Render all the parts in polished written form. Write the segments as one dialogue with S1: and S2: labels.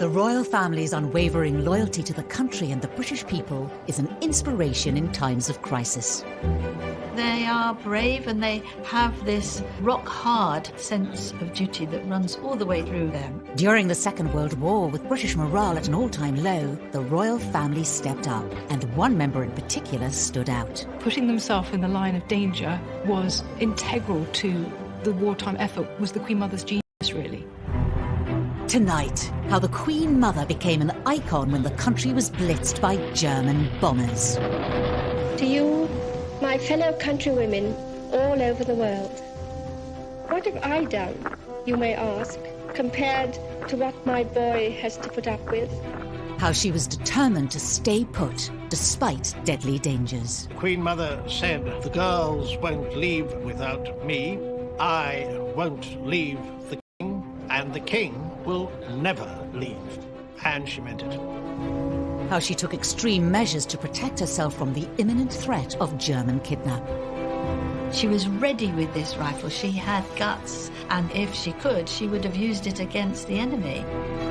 S1: The royal family's unwavering loyalty to the country and the British people is an inspiration in times of crisis.
S2: They are brave and they have this rock-hard sense of duty that runs all the way through them.
S1: During the Second World War, with British morale at an all-time low, the royal family stepped up, and one member in particular stood out.
S3: Putting themselves in the line of danger was integral to the wartime effort, was the Queen Mother's genius, really.
S1: Tonight, how the Queen Mother became an icon when the country was blitzed by German bombers.
S4: To you, my fellow countrywomen all over the world, what have I done, you may ask, compared to what my boy has to put up with?
S1: How she was determined to stay put, despite deadly dangers.
S5: Queen Mother said, "The girls won't leave without me. I won't leave the king, and the king will never leave." And she meant it.
S1: How she took extreme measures to protect herself from the imminent threat of German kidnap.
S2: She was ready with this rifle. She had guts, and if she could, she would have used it against the enemy.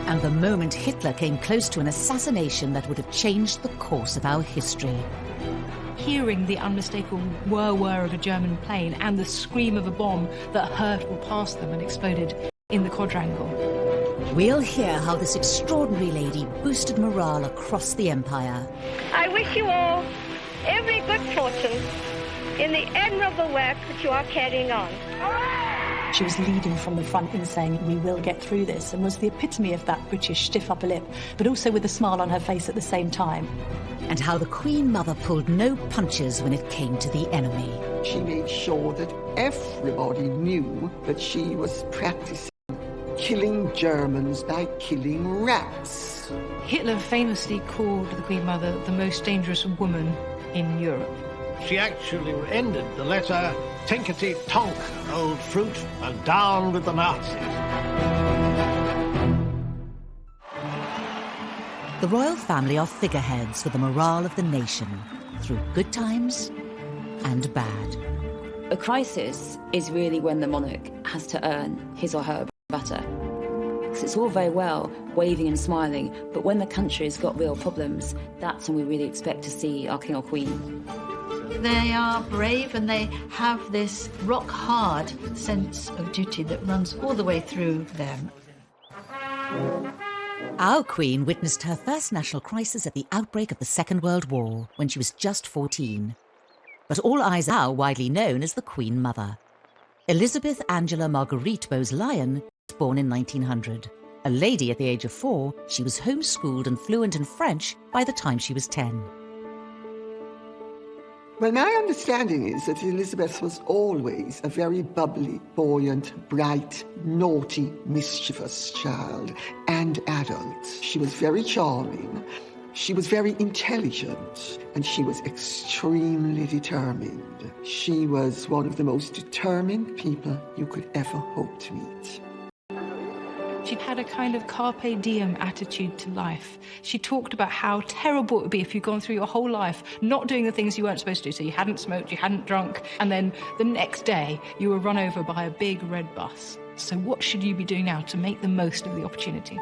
S1: And the moment Hitler came close to an assassination that would have changed the course of our history.
S3: Hearing the unmistakable whir-whir of a German plane and the scream of a bomb that hurtled past them and exploded in the quadrangle.
S1: We'll hear how this extraordinary lady boosted morale across the empire.
S4: I wish you all every good fortune in the admirable work that you are carrying on.
S6: She was leading from the front and saying, "We will get through this," and was the epitome of that British stiff upper lip, but also with a smile on her face at the same time.
S1: And how the Queen Mother pulled no punches when it came to the enemy.
S7: She made sure that everybody knew that she was practicing killing Germans by killing rats.
S3: Hitler famously called the Queen Mother the most dangerous woman in Europe.
S5: She actually ended the letter, "Tinkety tonk, old fruit, and down with the Nazis."
S1: The royal family are figureheads for the morale of the nation, through good times and bad.
S8: A crisis is really when the monarch has to earn his or her butter. Because it's all very well waving and smiling, but when the country's got real problems, that's when we really expect to see our king or queen.
S2: They are brave and they have this rock-hard sense of duty that runs all the way through them.
S1: Our Queen witnessed her first national crisis at the outbreak of the Second World War when she was just 14. But all eyes are now widely known as the Queen Mother. Elizabeth Angela Marguerite Bowes-Lyon was born in 1900. A lady at the age of 4, she was homeschooled and fluent in French by the time she was 10.
S7: Well, my understanding is that Elizabeth was always a very bubbly, buoyant, bright, naughty, mischievous child and adult. She was very charming, she was very intelligent, and she was extremely determined. She was one of the most determined people you could ever hope to meet.
S3: She had a kind of carpe diem attitude to life. She talked about how terrible it would be if you'd gone through your whole life not doing the things you weren't supposed to do. So you hadn't smoked, you hadn't drunk, and then the next day you were run over by a big red bus. So what should you be doing now to make the most of the opportunity?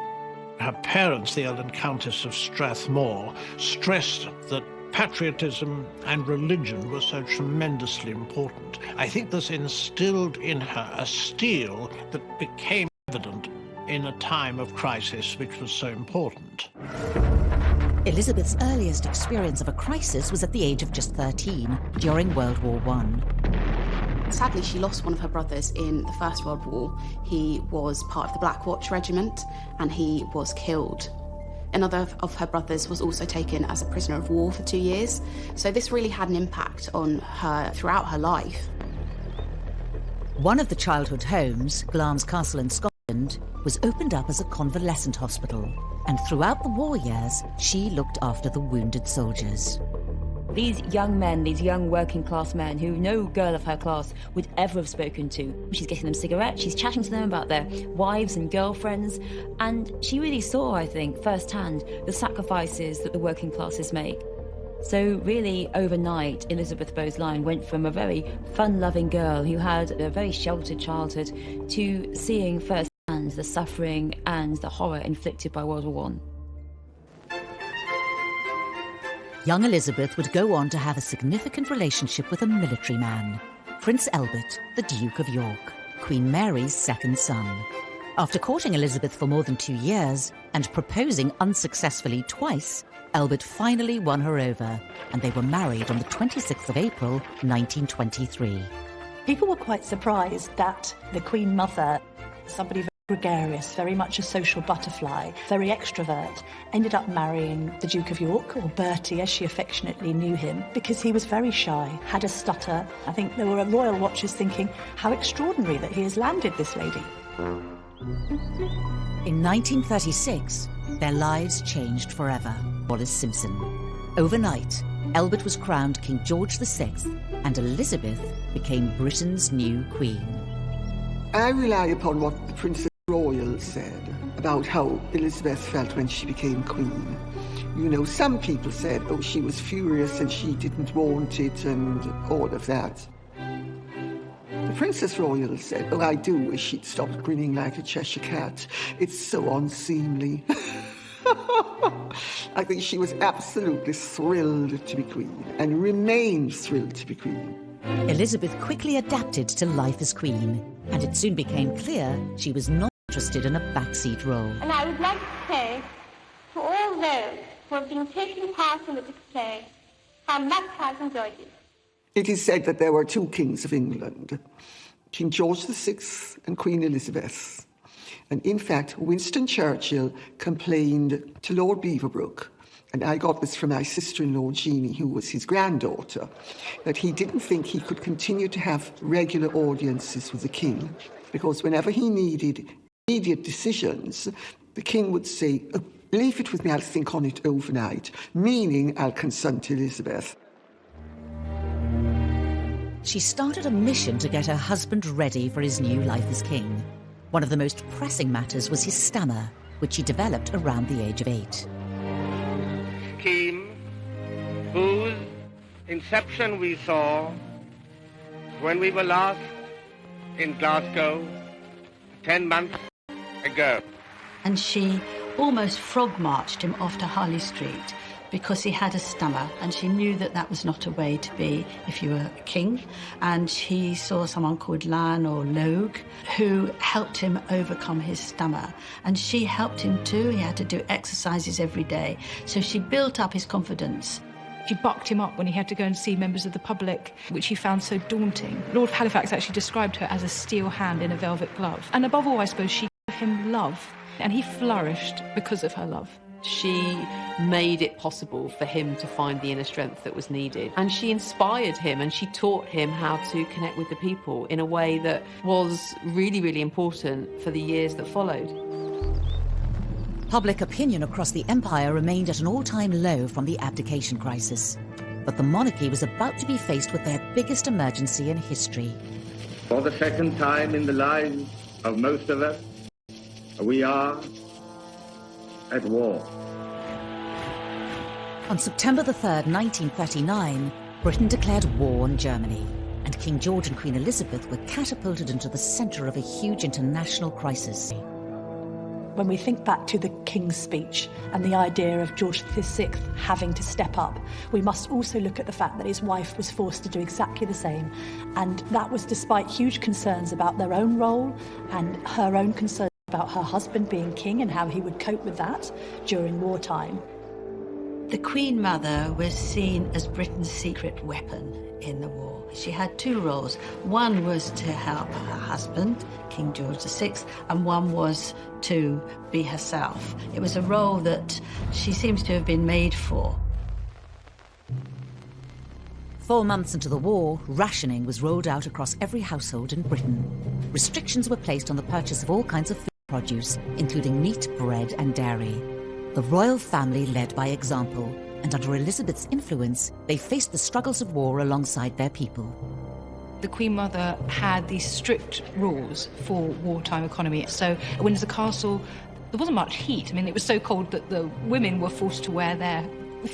S5: Her parents, the Earl and Countess of Strathmore, stressed that patriotism and religion were so tremendously important. I think this instilled in her a steel that became evident in a time of crisis which was so important.
S1: Elizabeth's earliest experience of a crisis was at the age of just 13, during World War I.
S9: Sadly, she lost one of her brothers in the First World War. He was part of the Black Watch Regiment, and he was killed. Another of her brothers was also taken as a prisoner of war for 2 years. So this really had an impact on her throughout her life.
S1: One of the childhood homes, Glamis Castle in Scotland, was opened up as a convalescent hospital, and throughout the war years, she looked after the wounded soldiers.
S8: These young men, these young working class men who no girl of her class would ever have spoken to. She's getting them cigarettes, she's chatting to them about their wives and girlfriends, and she really saw, I think, firsthand the sacrifices that the working classes make. So really, overnight, Elizabeth Bowes-Lyon went from a very fun-loving girl who had a very sheltered childhood to seeing firsthand understands the suffering and the horror inflicted by World War I.
S1: Young Elizabeth would go on to have a significant relationship with a military man, Prince Albert, the Duke of York, Queen Mary's second son. After courting Elizabeth for more than 2 years and proposing unsuccessfully twice, Albert finally won her over, and they were married on the 26th of April, 1923.
S6: People were quite surprised that the Queen Mother, somebody very gregarious, very much a social butterfly, very extrovert, ended up marrying the Duke of York, or Bertie as she affectionately knew him, because he was very shy, had a stutter. I think there were royal watchers thinking, how extraordinary that he has landed this lady.
S1: In 1936, their lives changed forever. Wallace Simpson. Overnight, Albert was crowned King George VI, and Elizabeth became Britain's new queen.
S7: I rely upon what the Princess Royal said about how Elizabeth felt when she became queen. You know, some people said, oh, she was furious and she didn't want it and all of that. The Princess Royal said, oh, I do wish she'd stopped grinning like a Cheshire cat. It's so unseemly. I think she was absolutely thrilled to be queen and remains thrilled to be queen.
S1: Elizabeth quickly adapted to life as queen, and it soon became clear she was not interested in a backseat role.
S4: And I would like to say to all those who have been taking part in the display how much I've enjoyed it.
S7: It is said that there were two kings of England, King George VI and Queen Elizabeth. And in fact, Winston Churchill complained to Lord Beaverbrook, and I got this from my sister-in-law Jeannie, who was his granddaughter, that he didn't think he could continue to have regular audiences with the king, because whenever he needed immediate decisions, the king would say, oh, leave it with me, I'll think on it overnight, meaning I'll consult Elizabeth.
S1: She started a mission to get her husband ready for his new life as king. One of the most pressing matters was his stammer, which he developed around the age of 8.
S10: Scheme whose inception we saw when we were last in Glasgow 10 months ago.
S2: And she almost frog-marched him off to Harley Street because he had a stammer, and she knew that that was not a way to be if you were a king. And he saw someone called Lan or Logue who helped him overcome his stammer. And she helped him too. He had to do exercises every day. So she built up his confidence.
S3: She bucked him up when he had to go and see members of the public, which he found so daunting. Lord Halifax actually described her as a steel hand in a velvet glove. And above all, I suppose, she gave him love, and he flourished because of her love.
S11: She made it possible for him to find the inner strength that was needed. And she inspired him, and she taught him how to connect with the people in a way that was really, really important for the years that followed.
S1: Public opinion across the empire remained at an all-time low from the abdication crisis. But the monarchy was about to be faced with their biggest emergency in history.
S10: For the second time in the lives of most of us, we are at war.
S1: On September the 3rd, 1939, Britain declared war on Germany, and King George and Queen Elizabeth were catapulted into the centre of a huge international crisis.
S6: When we think back to the King's speech and the idea of George VI having to step up, we must also look at the fact that his wife was forced to do exactly the same. And that was despite huge concerns about their own role and her own concerns about her husband being king and how he would cope with that during wartime.
S2: The Queen Mother was seen as Britain's secret weapon in the war. She had two roles. One was to help her husband, King George VI, and one was to be herself. It was a role that she seems to have been made for.
S1: 4 months into the war, rationing was rolled out across every household in Britain. Restrictions were placed on the purchase of all kinds of food produce, including meat, bread, and dairy. The royal family led by example, and under Elizabeth's influence, they faced the struggles of war alongside their people.
S3: The Queen Mother had these strict rules for wartime economy. So at Windsor Castle, there wasn't much heat. I mean, it was so cold that the women were forced to wear their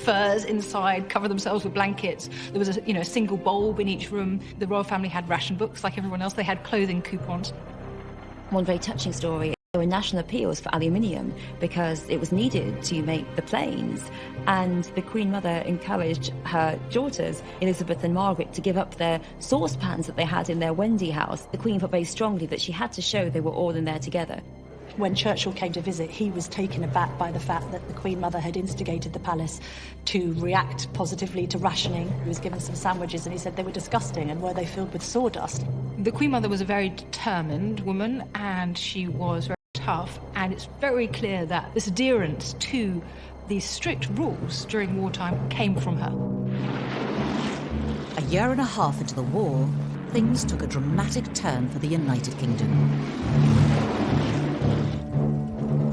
S3: furs inside, cover themselves with blankets. There was a single bulb in each room. The royal family had ration books like everyone else. They had clothing coupons.
S8: One very touching story There were national appeals for aluminium because it was needed to make the planes, and the Queen Mother encouraged her daughters, Elizabeth and Margaret, to give up their saucepans that they had in their Wendy house. The Queen felt very strongly that she had to show they were all in there together.
S6: When Churchill came to visit, he was taken aback by the fact that the Queen Mother had instigated the palace to react positively to rationing. He was given some sandwiches and he said they were disgusting, and were they filled with sawdust?
S3: The Queen Mother was a very determined woman, and she was very tough, and it's very clear that this adherence to these strict rules during wartime came from her.
S1: A year and a half into the war, things took a dramatic turn for the United Kingdom.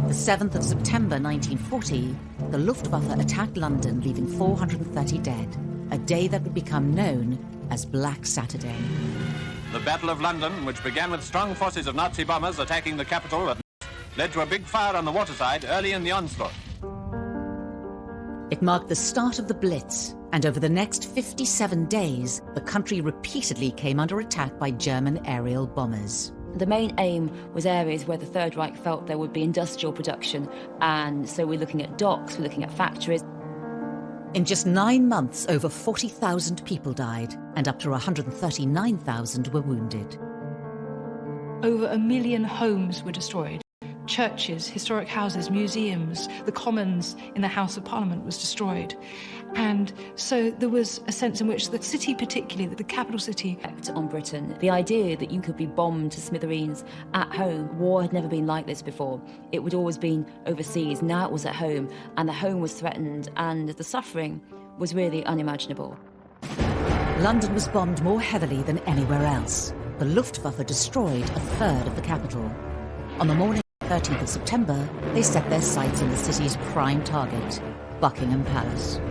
S1: The 7th of September 1940, the Luftwaffe attacked London, leaving 430 dead, a day that would become known as Black Saturday.
S12: The Battle of London, which began with strong forces of Nazi bombers attacking the capital, led to a big fire on the waterside early in the onslaught.
S1: It marked the start of the Blitz, and over the next 57 days, the country repeatedly came under attack by German aerial bombers.
S8: The main aim was areas where the Third Reich felt there would be industrial production, and so we're looking at docks, we're looking at factories.
S1: In just 9 months, over 40,000 people died, and up to 139,000 were wounded.
S3: Over 1 million homes were destroyed. Churches, historic houses, museums, the Commons in the House of Parliament was destroyed. And so there was a sense in which the city, particularly the capital city,
S8: on Britain. The idea that you could be bombed to smithereens at home, war had never been like this before. It would always been overseas, now it was at home, and the home was threatened, and the suffering was really unimaginable.
S1: London was bombed more heavily than anywhere else. The Luftwaffe destroyed a third of the capital. On the morning of the 13th of September, they set their sights on the city's prime target, Buckingham Palace.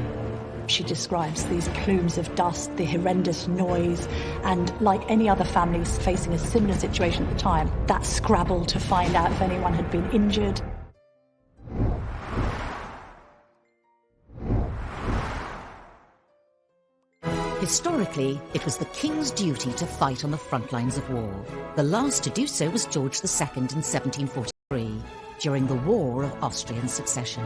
S6: She describes these plumes of dust, the horrendous noise, and like any other families facing a similar situation at the time, that scrabble to find out if anyone had been injured.
S1: Historically, it was the king's duty to fight on the front lines of war. The last to do so was George II in 1743, during the War of Austrian Succession.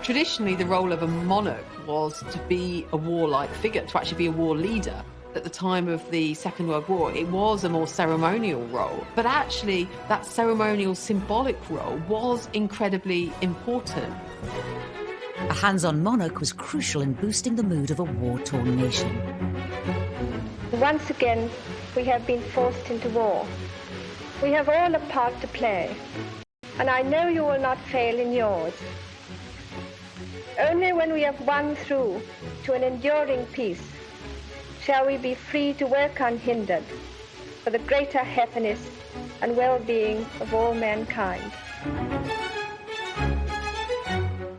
S11: Traditionally, the role of a monarch was to be a warlike figure, to actually be a war leader. At the time of the Second World War, it was a more ceremonial role. But actually, that ceremonial, symbolic role was incredibly important.
S1: A hands-on monarch was crucial in boosting the mood of a war-torn nation.
S4: Once again, we have been forced into war. We have all a part to play, and I know you will not fail in yours. Only when we have won through to an enduring peace shall we be free to work unhindered for the greater happiness and well-being of all mankind.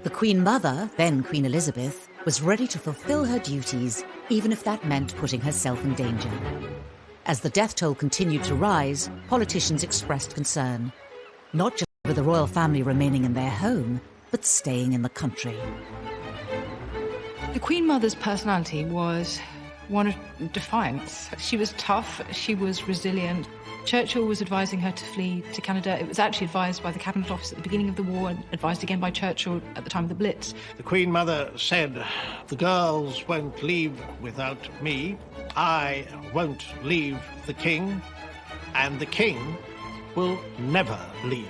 S1: The Queen Mother, then Queen Elizabeth, was ready to fulfill her duties, even if that meant putting herself in danger. As the death toll continued to rise, politicians expressed concern, not just over the royal family remaining in their home, but staying in the country.
S3: The Queen Mother's personality was one of defiance. She was tough, she was resilient. Churchill was advising her to flee to Canada. It was actually advised by the Cabinet Office at the beginning of the war and advised again by Churchill at the time of the Blitz.
S5: The Queen Mother said, "The girls won't leave without me. I won't leave the King, and the King will never leave."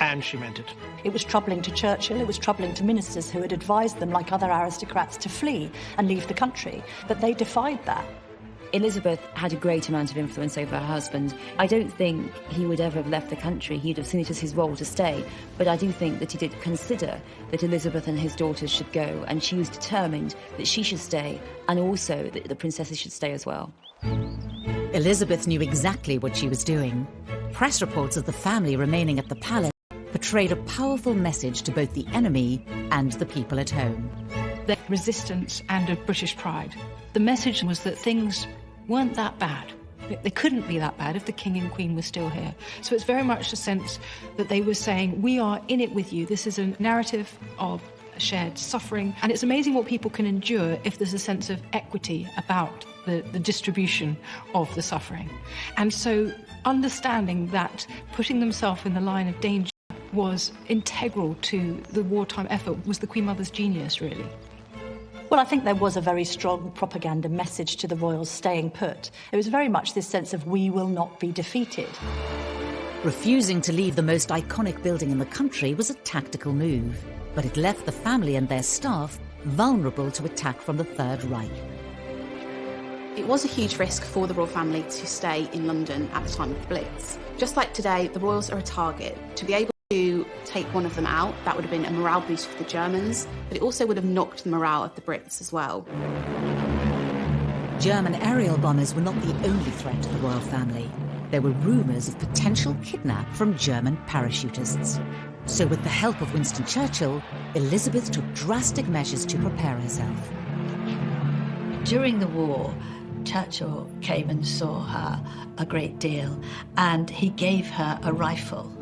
S5: And she meant it.
S6: It was troubling to Churchill, it was troubling to ministers who had advised them, like other aristocrats, to flee and leave the country. But they defied that.
S8: Elizabeth had a great amount of influence over her husband. I don't think he would ever have left the country. He'd have seen it as his role to stay. But I do think that he did consider that Elizabeth and his daughters should go, and she was determined that she should stay, and also that the princesses should stay as well.
S1: Elizabeth knew exactly what she was doing. Press reports of the family remaining at the palace portrayed a powerful message to both the enemy and the people at home.
S3: The resistance and of British pride. The message was that things weren't that bad. They couldn't be that bad if the King and Queen were still here. So it's very much a sense that they were saying, we are in it with you. This is a narrative of shared suffering. And it's amazing what people can endure if there's a sense of equity about the distribution of the suffering. And so understanding that, putting themselves in the line of danger was integral to the wartime effort was the Queen Mother's genius, really.
S6: Well, I think there was a very strong propaganda message to the royals staying put. It was very much this sense of we will not be defeated.
S1: Refusing to leave the most iconic building in the country was a tactical move, but it left the family and their staff vulnerable to attack from the Third Reich.
S9: It was a huge risk for the royal family to stay in London at the time of the Blitz. Just like today, the royals are a target. To be able to take one of them out, that would have been a morale boost for the Germans, but it also would have knocked the morale of the Brits as well.
S1: German aerial bombers were not the only threat to the royal family. There were rumours of potential kidnap from German parachutists. So with the help of Winston Churchill, Elizabeth took drastic measures to prepare herself.
S2: During the war, Churchill came and saw her a great deal, and he gave her a rifle.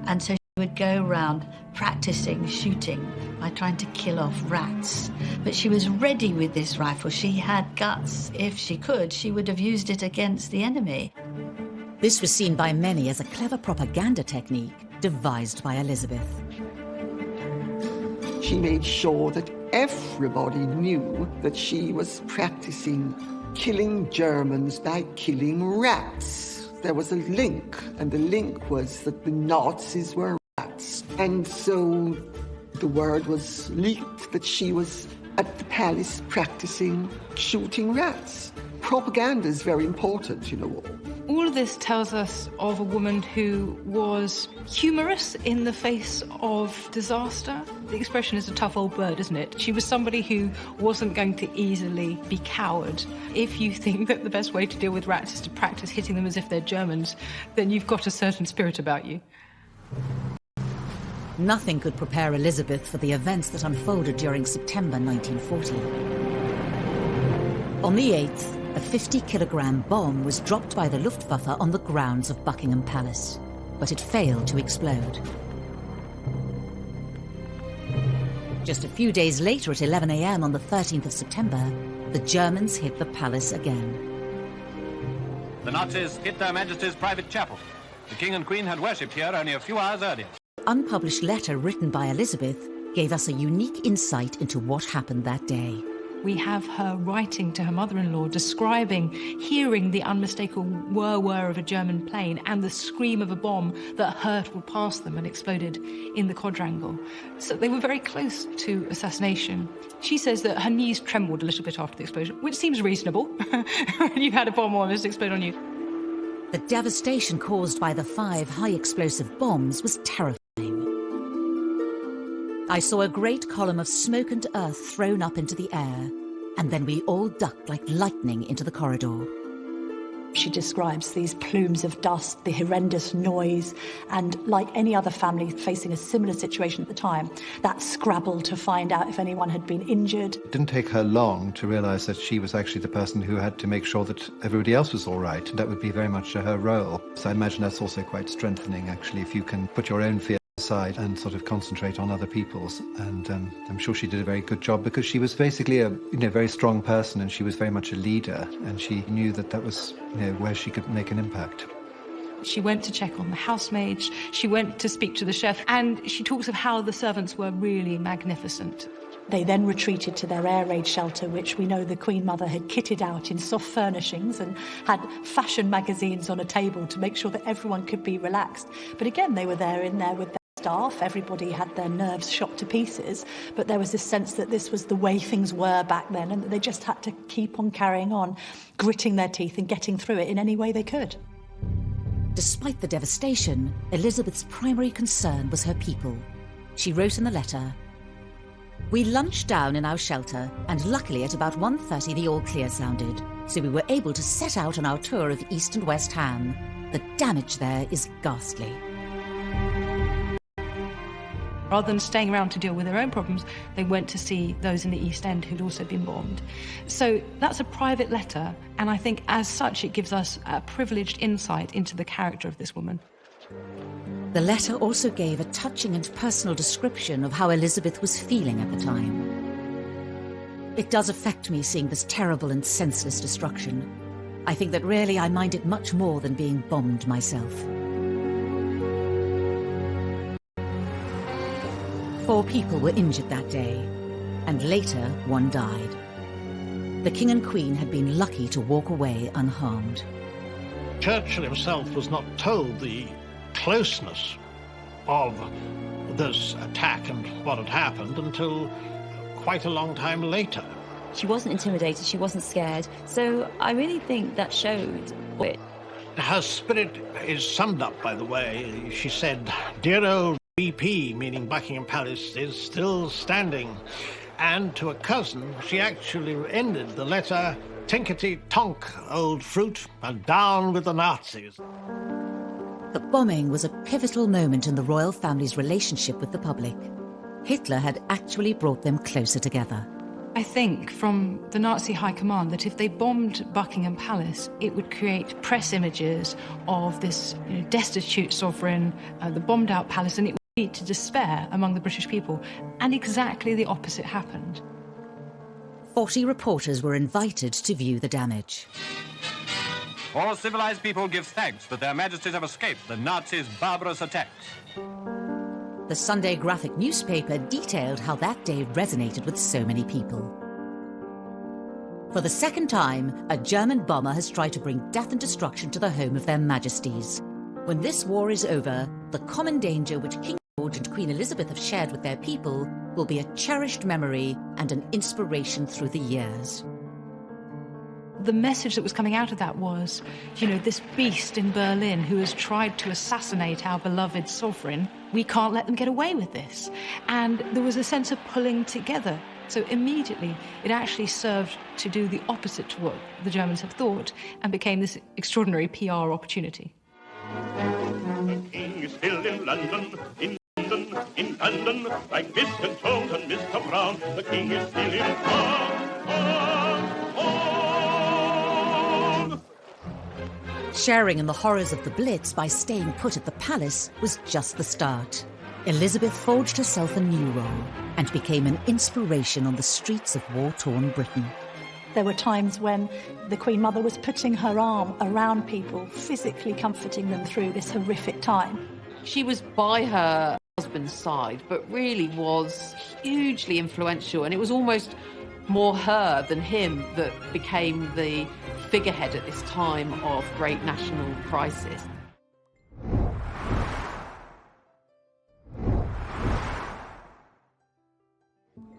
S2: And so she would go around practicing shooting by trying to kill off rats. But she was ready with this rifle. She had guts. If she could, she would have used it against the enemy.
S1: This was seen by many as a clever propaganda technique devised by Elizabeth.
S7: She made sure that everybody knew that she was practicing killing Germans by killing rats. There was a link, and the link was that the Nazis were rats. And so the word was leaked that she was at the palace practicing shooting rats. Propaganda is very important, you know.
S3: All of this tells us of a woman who was humorous in the face of disaster. The expression is a tough old bird, isn't it? She was somebody who wasn't going to easily be cowed. If you think that the best way to deal with rats is to practice hitting them as if they're Germans, then you've got a certain spirit about you.
S1: Nothing could prepare Elizabeth for the events that unfolded during September 1940. On the 8th, a 50-kilogram bomb was dropped by the Luftwaffe on the grounds of Buckingham Palace, but it failed to explode. Just a few days later, at 11 a.m. on the 13th of September, the Germans hit the palace again.
S12: The Nazis hit Their Majesty's private chapel. The King and Queen had worshipped here only a few hours earlier.
S1: An unpublished letter written by Elizabeth gave us a unique insight into what happened that day.
S3: We have her writing to her mother-in-law, describing hearing the unmistakable whir-whir of a German plane and the scream of a bomb that hurtled past them and exploded in the quadrangle. So they were very close to assassination. She says that her knees trembled a little bit after the explosion, which seems reasonable when you've had a bomb almost explode on you.
S1: The devastation caused by the 5 high-explosive bombs was terrifying. I saw a great column of smoke and earth thrown up into the air, and then we all ducked like lightning into the corridor.
S6: She describes these plumes of dust, the horrendous noise, and like any other family facing a similar situation at the time, that scrabble to find out if anyone had been injured.
S13: It didn't take her long to realise that she was actually the person who had to make sure that everybody else was all right, and that would be very much her role. So I imagine that's also quite strengthening, actually, if you can put your own fear aside and sort of concentrate on other people's. And I'm sure she did a very good job, because she was basically a very strong person, and she was very much a leader, and she knew that that was where she could make an impact.
S3: She went to check on the housemaids, she went to speak to the chef, and she talks of how the servants were really magnificent.
S6: They then retreated to their air raid shelter, which we know the Queen Mother had kitted out in soft furnishings and had fashion magazines on a table to make sure that everyone could be relaxed. But again, they were in there with their staff. Everybody had their nerves shot to pieces, but there was this sense that this was the way things were back then, and that they just had to keep on carrying on, gritting their teeth and getting through it in any way they could.
S1: Despite the devastation, Elizabeth's primary concern was her people. She wrote in the letter, "We lunched down in our shelter, and luckily at about 1:30 the all clear sounded, so we were able to set out on our tour of East and West Ham. The damage there is ghastly."
S3: Rather than staying around to deal with their own problems, they went to see those in the East End who'd also been bombed. So that's a private letter, and I think as such it gives us a privileged insight into the character of this woman.
S1: The letter also gave a touching and personal description of how Elizabeth was feeling at the time. It does affect me seeing this terrible and senseless destruction. I think that really I mind it much more than being bombed myself. 4 people were injured that day, and later 1 died. The King and Queen had been lucky to walk away unharmed.
S5: Churchill himself was not told the closeness of this attack and what had happened until quite a long time later.
S8: She wasn't intimidated, she wasn't scared, so I really think that showed it.
S5: Her spirit is summed up by the way she said, "Dear old BP," meaning Buckingham Palace, "is still standing." And to a cousin, she actually ended the letter, "Tinkety-tonk, old fruit, and down with the Nazis."
S1: The bombing was a pivotal moment in the royal family's relationship with the public. Hitler had actually brought them closer together.
S3: I think from the Nazi high command that if they bombed Buckingham Palace, it would create press images of this destitute sovereign, the bombed out palace, and it would lead to despair among the British people. And exactly the opposite happened.
S1: 40 reporters were invited to view the damage.
S12: All civilized people give thanks that their majesties have escaped the Nazis' barbarous attacks.
S1: The Sunday graphic newspaper detailed how that day resonated with so many people. For the second time, a German bomber has tried to bring death and destruction to the home of their majesties. When this war is over, the common danger which King George and Queen Elizabeth have shared with their people will be a cherished memory and an inspiration through the years.
S3: The message that was coming out of that was, this beast in Berlin who has tried to assassinate our beloved sovereign, we can't let them get away with this. And there was a sense of pulling together. So immediately, it actually served to do the opposite to what the Germans have thought and became this extraordinary PR opportunity.
S14: The king is still in London, in London, like Mr. Jones and Mr. Brown. The king is still in town.
S1: Sharing in the horrors of the Blitz by staying put at the palace was just the start. Elizabeth forged herself a new role and became an inspiration on the streets of war-torn Britain.
S6: There were times when the Queen Mother was putting her arm around people, physically comforting them through this horrific time.
S11: She was by her husband's side, but really was hugely influential, and it was almost more her than him that became the figurehead at this time of great national crisis.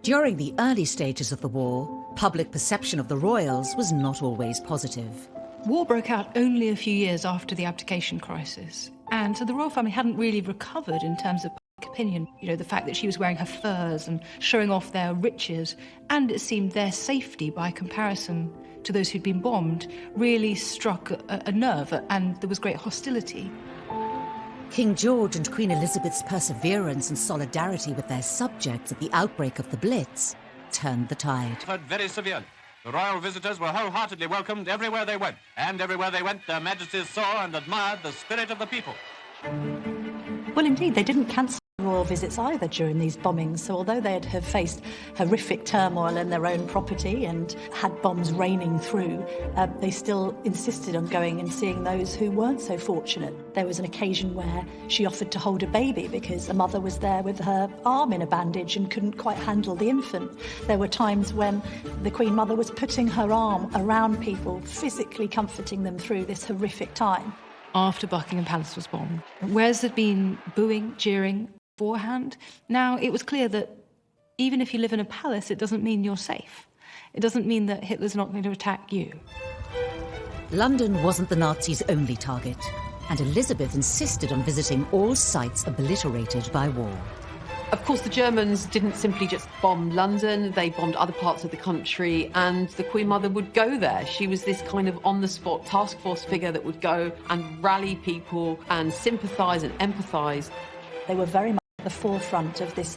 S1: During the early stages of the war, public perception of the royals was not always positive.
S3: War broke out only a few years after the abdication crisis, and so the royal family hadn't really recovered in terms of public opinion. The fact that she was wearing her furs and showing off their riches, and it seemed their safety by comparison to those who'd been bombed, really struck a nerve, and there was great hostility.
S1: King George and Queen Elizabeth's perseverance and solidarity with their subjects at the outbreak of the Blitz turned the tide.
S12: Very severely. The royal visitors were wholeheartedly welcomed everywhere they went, and everywhere they went, their majesties saw and admired the spirit of the people.
S6: Well, indeed, they didn't cancel royal visits either during these bombings, so although they'd have faced horrific turmoil in their own property and had bombs raining through, they still insisted on going and seeing those who weren't so fortunate. There was an occasion where she offered to hold a baby because a mother was there with her arm in a bandage and couldn't quite handle the infant. There were times when the Queen Mother was putting her arm around people, physically comforting them through this horrific time.
S3: After Buckingham Palace was bombed, whereas there'd been booing, jeering beforehand, now it was clear that even if you live in a palace, it doesn't mean you're safe. It doesn't mean that Hitler's not going to attack you.
S1: London wasn't the Nazis' only target, and Elizabeth insisted on visiting all sites obliterated by war.
S11: Of course, the Germans didn't simply just bomb London, they bombed other parts of the country, and the Queen Mother would go there. She was this kind of on-the-spot task force figure that would go and rally people and sympathise and empathise.
S6: They were very much at the forefront of this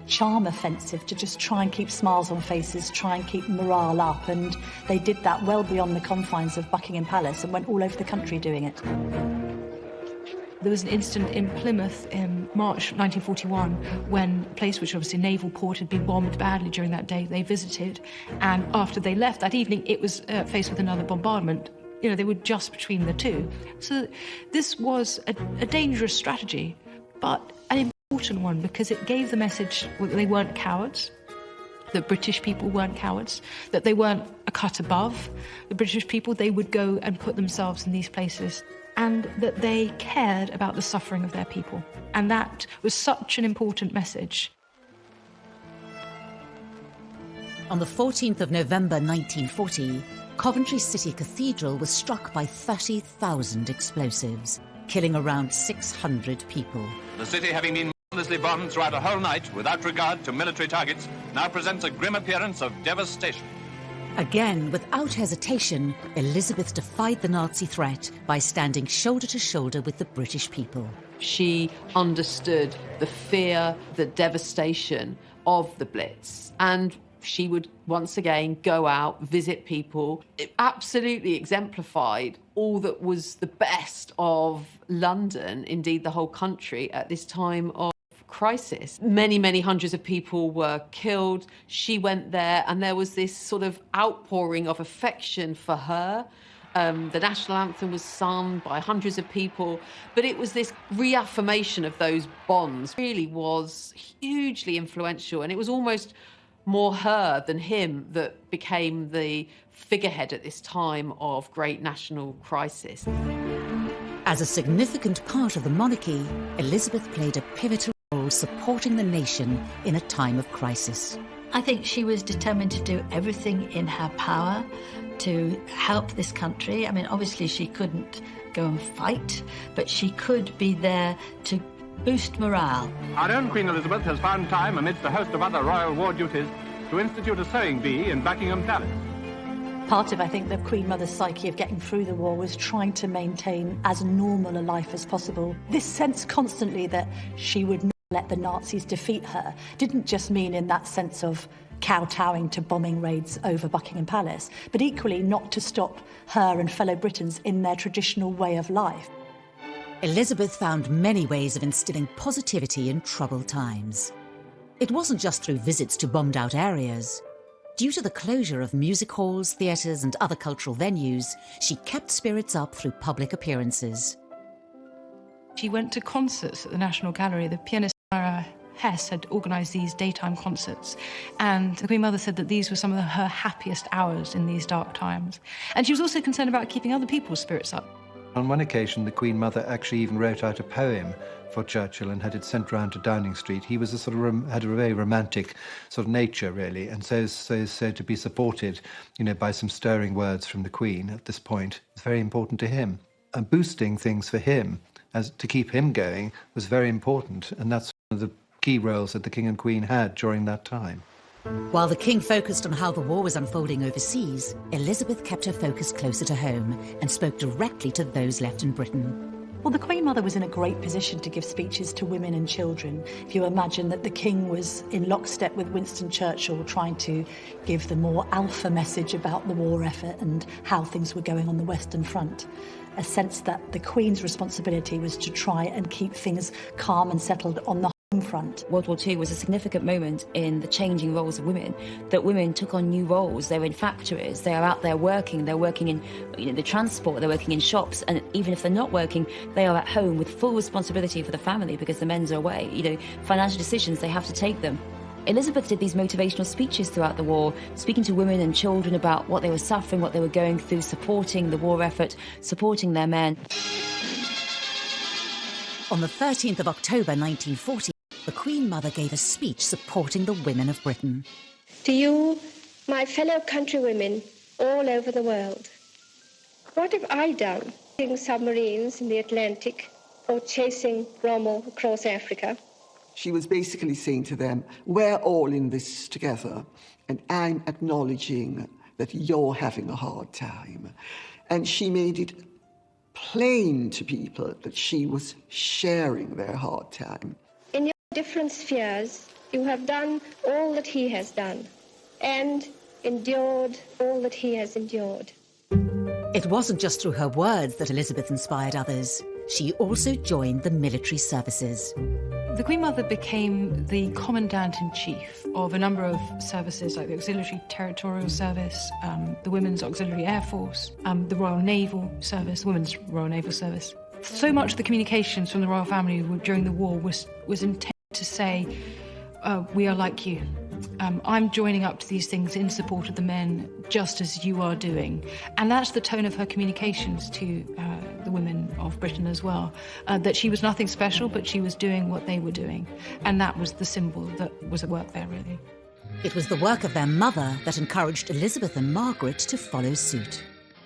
S6: charm offensive to just try and keep smiles on faces, try and keep morale up, and they did that well beyond the confines of Buckingham Palace and went all over the country doing it.
S3: There was an incident in Plymouth in March 1941 when a place which obviously a naval port had been bombed badly during that day. They visited, and after they left that evening, it was faced with another bombardment. They were just between the two. So this was a dangerous strategy, but an important important one because it gave the message that they weren't cowards, that British people weren't cowards, that they weren't a cut above the British people. They would go and put themselves in these places, and that they cared about the suffering of their people. And that was such an important message.
S1: On the 14th of November 1940, Coventry City Cathedral was struck by 30,000 explosives, killing around 600 people.
S12: The city, having been mercilessly bombed throughout a whole night without regard to military targets, now presents a grim appearance of devastation.
S1: Again, without hesitation, Elizabeth defied the Nazi threat by standing shoulder to shoulder with the British people.
S11: She understood the fear, the devastation of the Blitz, and she would once again go out, visit people. It absolutely exemplified all that was the best of London, indeed the whole country, at this time of crisis. Many, many hundreds of people were killed. She went there and there was this sort of outpouring of affection for her. The national anthem was sung by hundreds of people, but it was this reaffirmation of those bonds. It really was hugely influential, and it was almost more her than him that became the figurehead at this time of great national crisis.
S1: As a significant part of the monarchy, Elizabeth played a pivotal role supporting the nation in a time of crisis.
S2: I think she was determined to do everything in her power to help this country. I mean, obviously she couldn't go and fight, but she could be there to boost morale.
S12: Our own Queen Elizabeth has found time, amidst a host of other royal war duties, to institute a sewing bee in Buckingham Palace.
S6: Part of, I think, the Queen Mother's psyche of getting through the war was trying to maintain as normal a life as possible. This sense constantly that she would not let the Nazis defeat her didn't just mean in that sense of kowtowing to bombing raids over Buckingham Palace, but equally not to stop her and fellow Britons in their traditional way of life.
S1: Elizabeth found many ways of instilling positivity in troubled times. It wasn't just through visits to bombed-out areas. Due to the closure of music halls, theatres and other cultural venues, she kept spirits up through public appearances.
S3: She went to concerts at the National Gallery. The pianist Myra Hess had organised these daytime concerts, and the Queen Mother said that these were some of her happiest hours in these dark times. And she was also concerned about keeping other people's spirits up.
S13: On one occasion, the Queen Mother actually even wrote out a poem for Churchill and had it sent round to Downing Street. He was had a very romantic sort of nature, really, and so is said to be supported, by some stirring words from the Queen at this point. It's very important to him. And boosting things for him, to keep him going, was very important, and that's one of the key roles that the King and Queen had during that time.
S1: While the King focused on how the war was unfolding overseas, Elizabeth kept her focus closer to home and spoke directly to those left in Britain.
S6: Well, the Queen Mother was in a great position to give speeches to women and children. If you imagine that the King was in lockstep with Winston Churchill trying to give the more alpha message about the war effort and how things were going on the Western Front, a sense that the Queen's responsibility was to try and keep things calm and settled on the front.
S8: World War II was a significant moment in the changing roles of women, that women took on new roles. They were in factories, they are out there working, they're working in the transport, they're working in shops, and even if they're not working, they are at home with full responsibility for the family because the men's are away. Financial decisions, they have to take them. Elizabeth did these motivational speeches throughout the war, speaking to women and children about what they were suffering, what they were going through, supporting the war effort, supporting their men.
S1: On the 13th of October 1940, the Queen Mother gave a speech supporting the women of Britain.
S4: To you, my fellow countrywomen all over the world, what have I done? Chasing submarines in the Atlantic or chasing Rommel across Africa?
S7: She was basically saying to them, we're all in this together, and I'm acknowledging that you're having a hard time. And she made it plain to people that she was sharing their hard time.
S4: In your different spheres, you have done all that he has done, and endured all that he has endured.
S1: It wasn't just through her words that Elizabeth inspired others. She also joined the military services.
S3: The Queen Mother became the Commandant-in-Chief of a number of services like the Auxiliary Territorial Service, the Women's Auxiliary Air Force, the Royal Naval Service, the Women's Royal Naval Service. So much of the communications from the royal family during the war was intended to say, we are like you. I'm joining up to these things in support of the men, just as you are doing. And that's the tone of her communications to the women of Britain as well, that she was nothing special, but she was doing what they were doing. And that was the symbol that was at work there, really.
S1: It was the work of their mother that encouraged Elizabeth and Margaret to follow suit.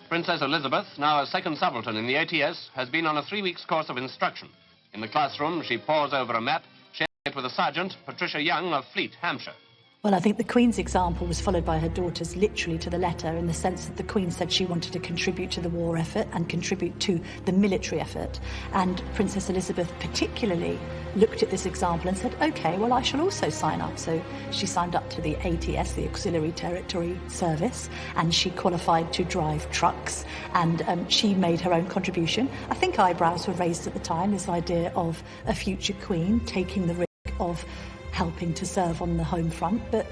S12: Princess Elizabeth, now a second subaltern in the ATS, has been on a 3-week course of instruction. In the classroom, she pores over a map, sharing it with a sergeant, Patricia Young of Fleet, Hampshire.
S6: Well, I think the Queen's example was followed by her daughters literally to the letter, in the sense that the Queen said she wanted to contribute to the war effort and contribute to the military effort. And Princess Elizabeth particularly looked at this example and said, OK, well, I shall also sign up. So she signed up to the ATS, the Auxiliary Territory Service, and she qualified to drive trucks, and she made her own contribution. I think eyebrows were raised at the time, this idea of a future Queen taking the risk of helping to serve on the home front, but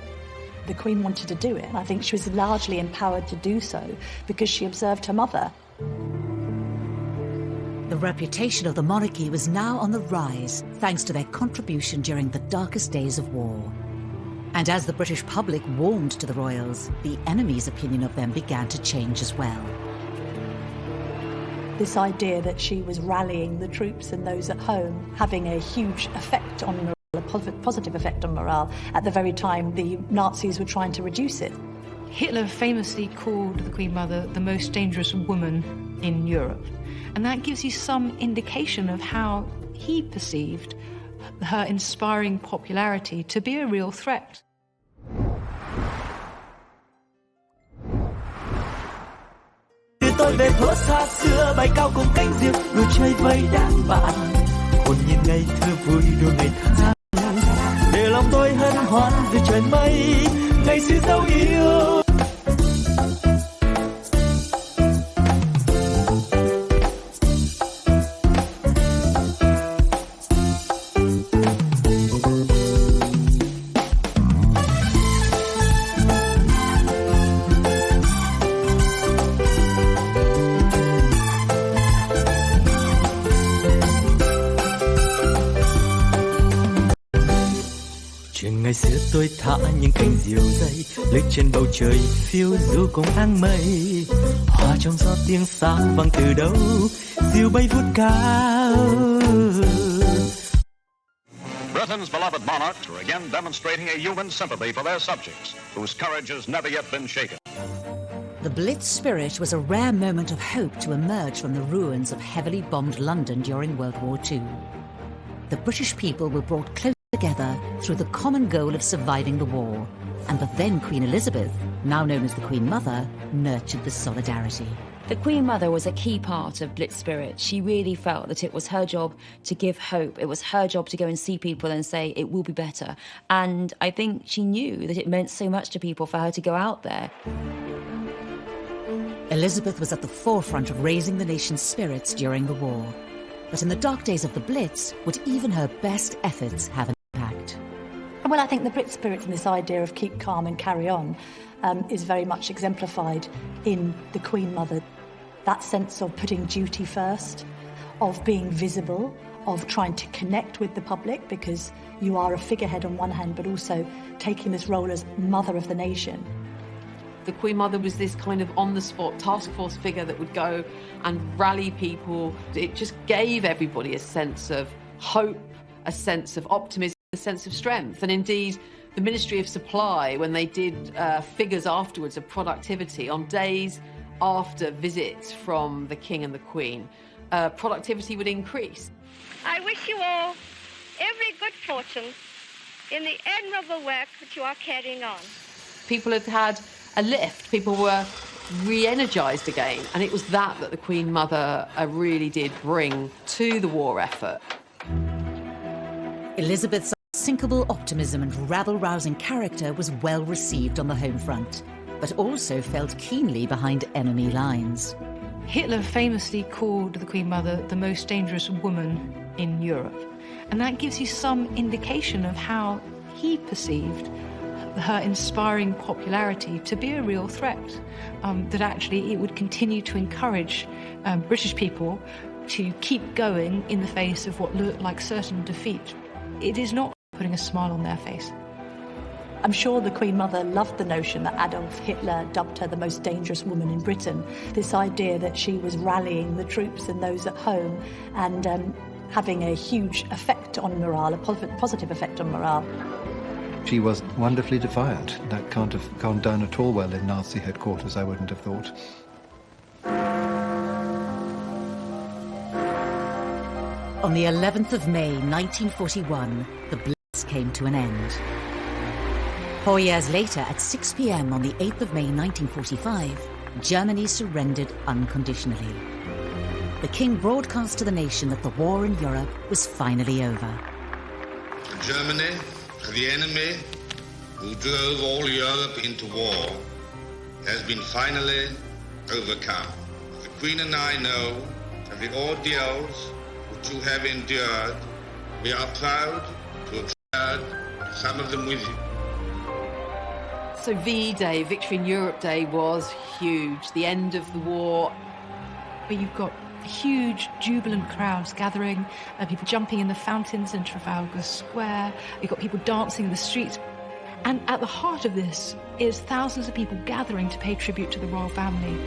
S6: the Queen wanted to do it, and I think she was largely empowered to do so because she observed her mother.
S1: The reputation of the monarchy was now on the rise, thanks to their contribution during the darkest days of war. And as the British public warmed to the royals, the enemy's opinion of them began to change as well.
S6: This idea that she was rallying the troops and those at home, having a huge effect on morale, a positive effect on morale, at the very time the Nazis were trying to reduce it.
S3: Hitler famously called the Queen Mother the most dangerous woman in Europe. And that gives you some indication of how he perceived her inspiring popularity to be a real threat.
S15: Tôi về thuở xa xưa bay cao cùng cánh diều đùa chơi với đám bạn hồn nhiên ngây thơ vui đùa ngày tháng để lòng tôi hân hoan vì trời mây ngày xưa dấu yêu. Ngày xưa tôi thả những cánh diều dây lướt trên bầu trời phiêu du cùng áng mây hòa trong gió tiếng sáo vang từ đâu diều bay vút cao.
S12: Britain's beloved monarchs are again demonstrating a human sympathy for their subjects, whose courage has never yet been shaken.
S1: The Blitz spirit was a rare moment of hope to emerge from the ruins of heavily bombed London during World War II. The British people were brought close together through the common goal of surviving the war, and the then Queen Elizabeth, now known as the Queen Mother, nurtured the solidarity.
S8: The Queen Mother was a key part of Blitz spirit. She really felt that it was her job to give hope. It was her job to go and see people and say, it will be better. And I think she knew that it meant so much to people for her to go out there.
S1: Elizabeth was at the forefront of raising the nation's spirits during the war. But in the dark days of the Blitz, would even her best efforts have an impact?
S6: Well, I think the Brit spirit and this idea of keep calm and carry on is very much exemplified in the Queen Mother. That sense of putting duty first, of being visible, of trying to connect with the public, because you are a figurehead on one hand, but also taking this role as mother of the nation.
S11: The Queen Mother was this kind of on-the-spot task force figure that would go and rally people. It just gave everybody a sense of hope, a sense of optimism, a sense of strength. And indeed, the Ministry of Supply, when they did figures afterwards of productivity on days after visits from the King and the Queen, productivity would increase.
S4: I wish you all every good fortune in the admirable work that you are carrying on.
S11: People had had a lift. People were re-energised again. And it was that the Queen Mother really did bring to the war effort.
S1: Elizabeth's unsinkable optimism and rabble-rousing character was well received on the home front, but also felt keenly behind enemy lines.
S3: Hitler famously called the Queen Mother the most dangerous woman in Europe. And that gives you some indication of how he perceived her inspiring popularity to be a real threat, that actually it would continue to encourage British people to keep going in the face of what looked like certain defeat. It is not putting a smile on their face.
S6: I'm sure the Queen Mother loved the notion that Adolf Hitler dubbed her the most dangerous woman in Britain. This idea that she was rallying the troops and those at home and having a huge effect on morale, a positive effect on morale.
S13: She was wonderfully defiant. That can't have gone down at all well in Nazi headquarters, I wouldn't have thought.
S1: On the 11th of May 1941, the Blitz came to an end. 4 years later, at 6 p.m. on the 8th of May 1945, Germany surrendered unconditionally. The King broadcast to the nation that the war in Europe was finally over.
S16: Germany, the enemy who drove all Europe into war, has been finally overcome. The Queen and I know that the ordeals which you have endured, we are proud to have shared some of them with you.
S11: So V-Day, Victory in Europe Day, was huge. The end of the war.
S3: But you've got huge jubilant crowds gathering, people jumping in the fountains in Trafalgar Square. You've got people dancing in the streets. And at the heart of this is thousands of people gathering to pay tribute to the royal family.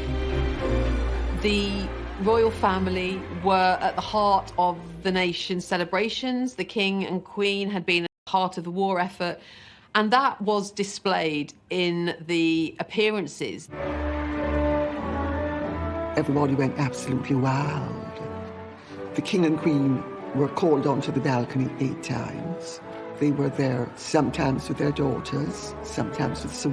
S11: The royal family were at the heart of the nation's celebrations. The King and Queen had been at the heart of the war effort, and that was displayed in the appearances.
S7: Everybody went absolutely wild. The King and Queen were called onto the balcony 8 times. They were there sometimes with their daughters, sometimes with some.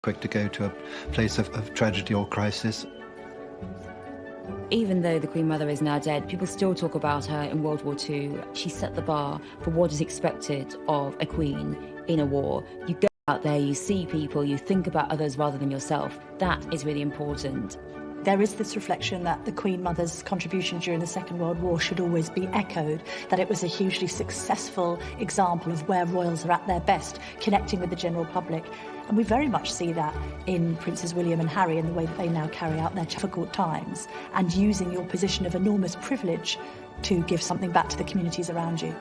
S13: quick to go to a place of tragedy or crisis.
S8: Even though the Queen Mother is now dead, people still talk about her in World War II. She set the bar for what is expected of a queen in a war. You go out there, you see people, you think about others rather than yourself. That is really important.
S6: There is this reflection that the Queen Mother's contribution during the Second World War should always be echoed, that it was a hugely successful example of where royals are at their best, connecting with the general public. And we very much see that in Princes William and Harry in the way that they now carry out their difficult times and using your position of enormous privilege to give something back to the communities around you.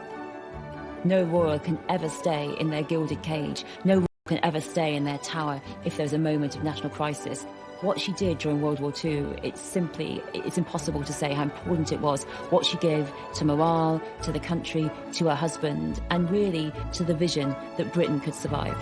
S8: No royal can ever stay in their gilded cage. No royal can ever stay in their tower if there's a moment of national crisis. What she did during World War II, it's impossible to say how important it was. What she gave to morale, to the country, to her husband, and really to the vision that Britain could survive.